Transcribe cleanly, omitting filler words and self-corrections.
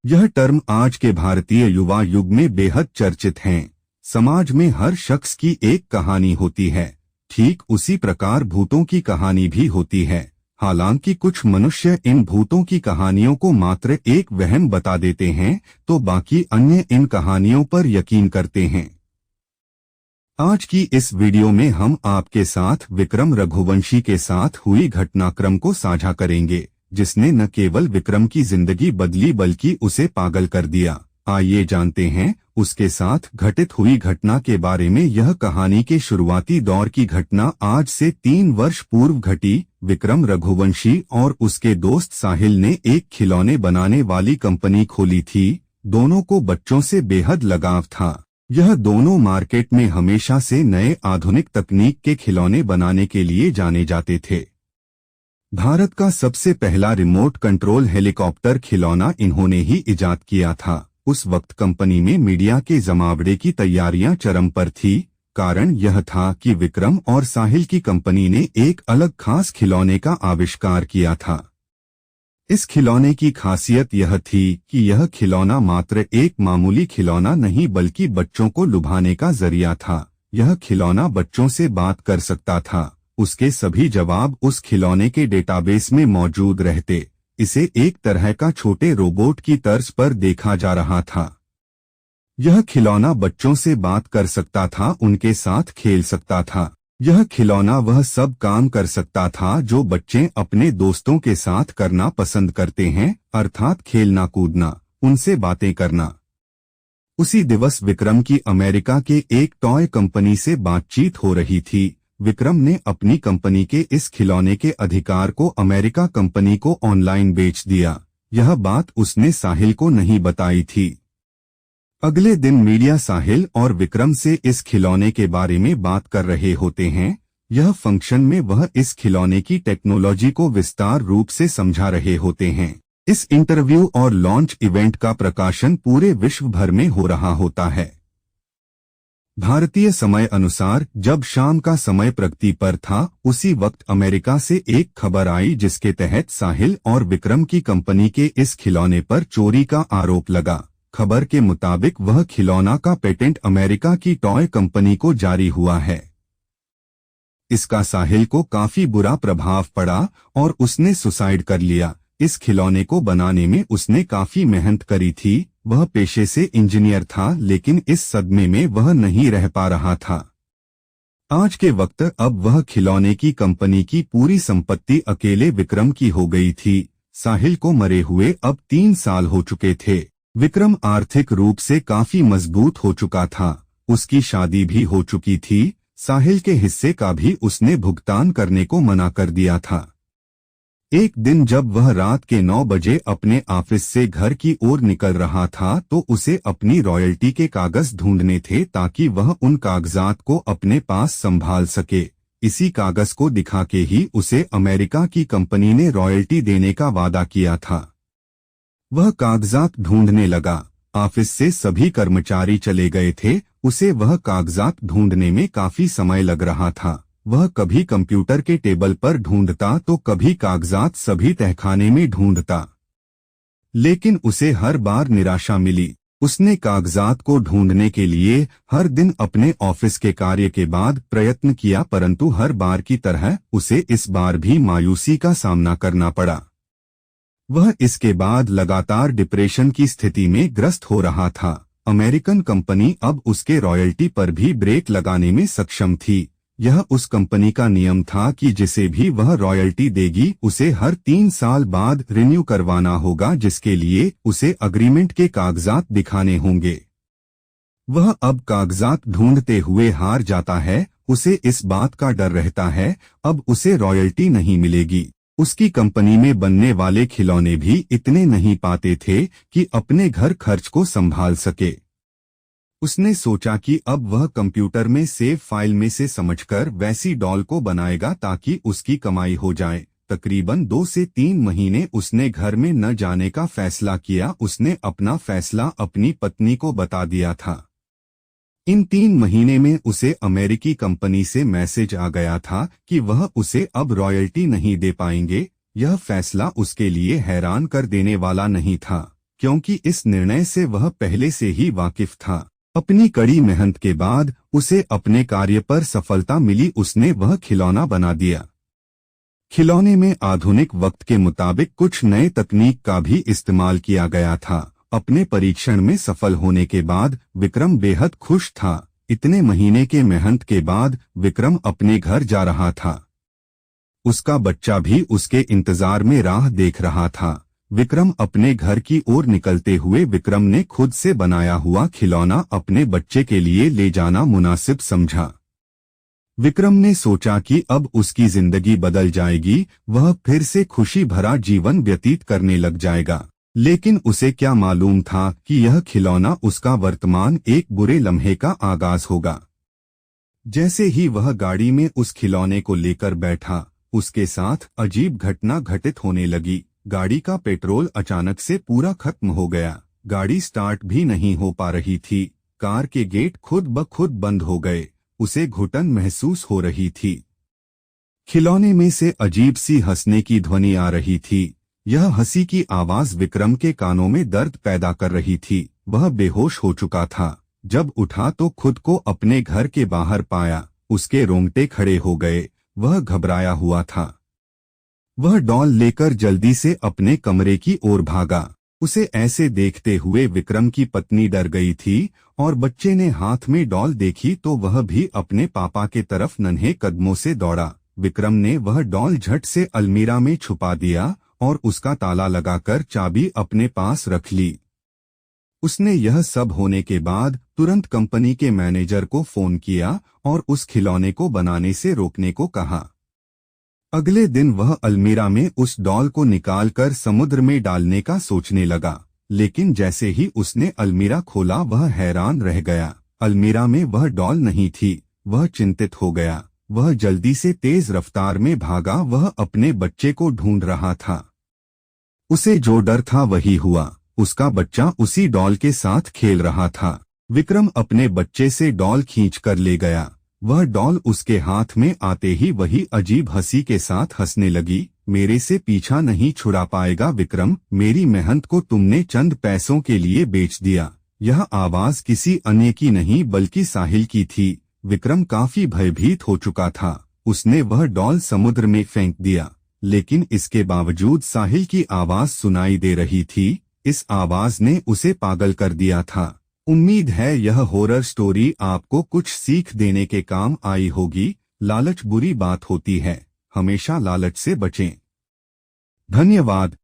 यह टर्म आज के भारतीय युवा युग में बेहद चर्चित हैं। समाज में हर शख्स की एक कहानी होती है, ठीक उसी प्रकार भूतों की कहानी भी होती है। हालांकि कुछ मनुष्य इन भूतों की कहानियों को मात्र एक वहम बता देते हैं, तो बाकी अन्य इन कहानियों पर यकीन करते हैं। आज की इस वीडियो में हम आपके साथ विक्रम रघुवंशी के साथ हुई घटनाक्रम को साझा करेंगे, जिसने न केवल विक्रम की जिंदगी बदली बल्कि उसे पागल कर दिया। आइए जानते हैं उसके साथ घटित हुई घटना के बारे में। यह कहानी के शुरुआती दौर की घटना आज से 3 वर्ष पूर्व घटी। विक्रम रघुवंशी और उसके दोस्त साहिल ने एक खिलौने बनाने वाली कंपनी खोली थी। दोनों को बच्चों से बेहद लगाव था। यह दोनों मार्केट में हमेशा से नए आधुनिक तकनीक के खिलौने बनाने के लिए जाने जाते थे। भारत का सबसे पहला रिमोट कंट्रोल हेलीकॉप्टर खिलौना इन्होंने ही इजाद किया था। उस वक्त कंपनी में मीडिया के जमावड़े की तैयारियां चरम पर थी। कारण यह था कि विक्रम और साहिल की कंपनी ने एक अलग खास खिलौने का आविष्कार किया था। इस खिलौने की खासियत यह थी कि यह खिलौना मात्र एक मामूली खिलौना नहीं बल्कि बच्चों को लुभाने का जरिया था। यह खिलौना बच्चों से बात कर सकता था। उसके सभी जवाब उस खिलौने के डेटाबेस में मौजूद रहते। इसे एक तरह का छोटे रोबोट की तर्ज पर देखा जा रहा था। यह खिलौना बच्चों से बात कर सकता था, उनके साथ खेल सकता था। यह खिलौना वह सब काम कर सकता था जो बच्चे अपने दोस्तों के साथ करना पसंद करते हैं, अर्थात खेलना कूदना, उनसे बातें करना। उसी दिवस विक्रम की अमेरिका के एक टॉय कंपनी से बातचीत हो रही थी। विक्रम ने अपनी कंपनी के इस खिलौने के अधिकार को अमेरिका कंपनी को ऑनलाइन बेच दिया। यह बात उसने साहिल को नहीं बताई थी। अगले दिन मीडिया साहिल और विक्रम से इस खिलौने के बारे में बात कर रहे होते हैं। यह फंक्शन में वह इस खिलौने की टेक्नोलॉजी को विस्तार रूप से समझा रहे होते हैं। इस इंटरव्यू और लॉन्च इवेंट का प्रकाशन पूरे विश्व भर में हो रहा होता है। भारतीय समय अनुसार जब शाम का समय प्रगति पर था, उसी वक्त अमेरिका से एक खबर आई जिसके तहत साहिल और विक्रम की कंपनी के इस खिलौने पर चोरी का आरोप लगा। खबर के मुताबिक वह खिलौना का पेटेंट अमेरिका की टॉय कंपनी को जारी हुआ है। इसका साहिल को काफी बुरा प्रभाव पड़ा और उसने सुसाइड कर लिया। इस खिलौने को बनाने में उसने काफी मेहनत करी थी। वह पेशे से इंजीनियर था, लेकिन इस सदमे में वह नहीं रह पा रहा था। आज के वक्त अब वह खिलौने की कंपनी की पूरी संपत्ति अकेले विक्रम की हो गई थी। साहिल को मरे हुए अब 3 साल हो चुके थे। विक्रम आर्थिक रूप से काफी मजबूत हो चुका था। उसकी शादी भी हो चुकी थी। साहिल के हिस्से का भी उसने भुगतान करने को मना कर दिया था। एक दिन जब वह रात के 9 बजे अपने ऑफिस से घर की ओर निकल रहा था, तो उसे अपनी रॉयल्टी के कागज ढूंढने थे ताकि वह उन कागजात को अपने पास संभाल सके। इसी कागज को दिखा के ही उसे अमेरिका की कंपनी ने रॉयल्टी देने का वादा किया था। वह कागजात ढूंढने लगा। ऑफिस से सभी कर्मचारी चले गए थे। उसे वह कागजात ढूंढने में काफी समय लग रहा था। वह कभी कंप्यूटर के टेबल पर ढूंढता तो कभी कागजात सभी तहखाने में ढूंढता, लेकिन उसे हर बार निराशा मिली। उसने कागजात को ढूंढने के लिए हर दिन अपने ऑफिस के कार्य के बाद प्रयत्न किया, परंतु हर बार की तरह उसे इस बार भी मायूसी का सामना करना पड़ा। वह इसके बाद लगातार डिप्रेशन की स्थिति में ग्रस्त हो रहा था। अमेरिकन कंपनी अब उसके रॉयल्टी पर भी ब्रेक लगाने में सक्षम थी। यह उस कंपनी का नियम था कि जिसे भी वह रॉयल्टी देगी उसे हर 3 साल बाद रिन्यू करवाना होगा, जिसके लिए उसे अग्रीमेंट के कागजात दिखाने होंगे। वह अब कागजात ढूंढते हुए हार जाता है। उसे इस बात का डर रहता है अब उसे रॉयल्टी नहीं मिलेगी। उसकी कंपनी में बनने वाले खिलौने भी इतने नहीं पाते थे कि अपने घर खर्च को संभाल सके। उसने सोचा कि अब वह कंप्यूटर में सेव फाइल में से समझकर वैसी डॉल को बनाएगा ताकि उसकी कमाई हो जाए। तकरीबन 2 से 3 महीने उसने घर में न जाने का फैसला किया। उसने अपना फैसला अपनी पत्नी को बता दिया था। इन 3 महीने में उसे अमेरिकी कंपनी से मैसेज आ गया था कि वह उसे अब रॉयल्टी नहीं दे पाएंगे। यह फैसला उसके लिए हैरान कर देने वाला नहीं था, क्योंकि इस निर्णय से वह पहले से ही वाकिफ था। अपनी कड़ी मेहनत के बाद उसे अपने कार्य पर सफलता मिली। उसने वह खिलौना बना दिया। खिलौने में आधुनिक वक्त के मुताबिक कुछ नए तकनीक का भी इस्तेमाल किया गया था। अपने परीक्षण में सफल होने के बाद विक्रम बेहद खुश था। इतने महीने के मेहनत के बाद विक्रम अपने घर जा रहा था। उसका बच्चा भी उसके इंतजार में राह देख रहा था। विक्रम अपने घर की ओर निकलते हुए विक्रम ने खुद से बनाया हुआ खिलौना अपने बच्चे के लिए ले जाना मुनासिब समझा। विक्रम ने सोचा कि अब उसकी जिंदगी बदल जाएगी, वह फिर से खुशी भरा जीवन व्यतीत करने लग जाएगा। लेकिन उसे क्या मालूम था कि यह खिलौना उसका वर्तमान एक बुरे लम्हे का आगाज होगा। जैसे ही वह गाड़ी में उस खिलौने को लेकर बैठा, उसके साथ अजीब घटना घटित होने लगी। गाड़ी का पेट्रोल अचानक से पूरा खत्म हो गया। गाड़ी स्टार्ट भी नहीं हो पा रही थी। कार के गेट खुद ब खुद बंद हो गए। उसे घुटन महसूस हो रही थी। खिलौने में से अजीब सी हंसने की ध्वनि आ रही थी। यह हंसी की आवाज विक्रम के कानों में दर्द पैदा कर रही थी। वह बेहोश हो चुका था। जब उठा तो खुद को अपने घर के बाहर पाया। उसके रोंगटे खड़े हो गए। वह घबराया हुआ था। वह डॉल लेकर जल्दी से अपने कमरे की ओर भागा। उसे ऐसे देखते हुए विक्रम की पत्नी डर गई थी और बच्चे ने हाथ में डॉल देखी तो वह भी अपने पापा के तरफ नन्हे कदमों से दौड़ा। विक्रम ने वह डॉल झट से अलमीरा में छुपा दिया और उसका ताला लगाकर चाबी अपने पास रख ली। उसने यह सब होने के बाद तुरंत कंपनी के मैनेजर को फोन किया और उस खिलौने को बनाने से रोकने को कहा। अगले दिन वह अलमीरा में उस डॉल को निकालकर समुद्र में डालने का सोचने लगा। लेकिन जैसे ही उसने अलमीरा खोला वह हैरान रह गया। अलमीरा में वह डॉल नहीं थी। वह चिंतित हो गया। वह जल्दी से तेज रफ्तार में भागा। वह अपने बच्चे को ढूंढ रहा था। उसे जो डर था वही हुआ। उसका बच्चा उसी डॉल के साथ खेल रहा था। विक्रम अपने बच्चे से डॉल खींचकर ले गया। वह डॉल उसके हाथ में आते ही वही अजीब हंसी के साथ हंसने लगी। मेरे से पीछा नहीं छुड़ा पाएगा विक्रम, मेरी मेहनत को तुमने चंद पैसों के लिए बेच दिया। यह आवाज किसी अन्य की नहीं बल्कि साहिल की थी। विक्रम काफी भयभीत हो चुका था। उसने वह डॉल समुद्र में फेंक दिया। लेकिन इसके बावजूद साहिल की आवाज सुनाई दे रही थी। इस आवाज ने उसे पागल कर दिया था। उम्मीद है यह हॉरर स्टोरी आपको कुछ सीख देने के काम आई होगी। लालच बुरी बात होती है, हमेशा लालच से बचें। धन्यवाद।